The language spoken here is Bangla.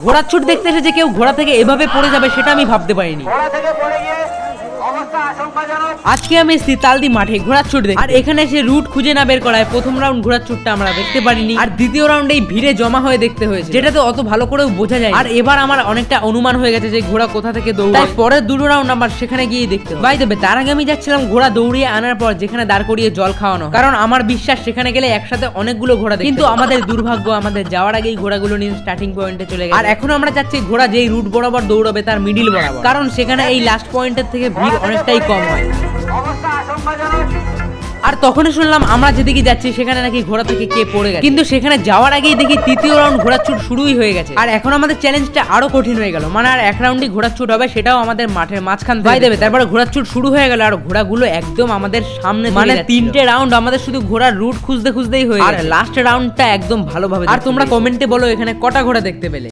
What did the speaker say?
ঘোড়ার ছুট দেখতে এসে যে কেউ ঘোড়া থেকে এভাবে পড়ে যাবে সেটা আমি ভাবতে পারিনি। আজকে আমি এসেছি তালদি মাঠে ঘোড়ার ছুট দেখতে, আর এখানে এসে রুট খুঁজে না বের করায় প্রথম রাউন্ড ঘোড়ার ছুটটা আমরা দেখতে পারিনি, আর দ্বিতীয় রাউন্ডে ভিড়ে জমা হয়ে দেখতে হয়েছে, যেটাতে অত ভালো করেও বোঝা যায়। আর এবার আমার অনেকটা অনুমান হয়ে গেছে যে ঘোড়া কোথা থেকে দৌড়ায়, তাই পরের দুটো রাউন্ড আমার সেখানে গিয়ে দেখতে হবে। বাই দেবে তার আগে আমি যাচ্ছিলাম ঘোড়া দৌড়িয়ে আনার পর যেখানে দাঁড় করিয়ে জল খাওয়ানো, কারণ আমার বিশ্বাস সেখানে গেলে একসাথে অনেকগুলো ঘোড়া দেখতে। কিন্তু আমাদের দুর্ভাগ্য, আমাদের যাওয়ার আগেই ঘোড়াগুলো নিয়ে স্টার্টিং পয়েন্টে চলে গেছে, আর এখন আমরা যাচ্ছি ঘোড়া যেই রুট বরাবর দৌড়াবে তার মিডিল বরাবর, কারণ সেখানে এই লাস্ট পয়েন্টের থেকে ভিড় অনেকটাই কম হয়। আর তখনই শুনলাম আমরা যেদিকে যাচ্ছি সেখানে নাকি ঘোড়া থেকে কে পড়ে গেছে, কিন্তু সেখানে যাওয়ার আগেই দেখি তৃতীয় রাউন্ড ঘোড়ার ছুট শুরুই হয়ে গেছে। আর এখন আমাদের চ্যালেঞ্জটা আরো কঠিন হয়ে গেল, মানে আর এক রাউন্ডই ঘোড়ার ছুট হবে, সেটাও আমাদের মাঠের মাঝখান থেকে দেবে। তারপরে ঘোড়ার ছুট শুরু হয়ে গেল আর ঘোড়াগুলো একদম আমাদের সামনে, মানে তিনটে রাউন্ড আমাদের শুধু ঘোড়ার রুট খুঁজতেই হয়ে গেছে, আর লাস্ট রাউন্ডটা একদম ভালোভাবে। আর তোমরা কমেন্টে বলো এখানে কটা ঘোড়া দেখতে পেলে।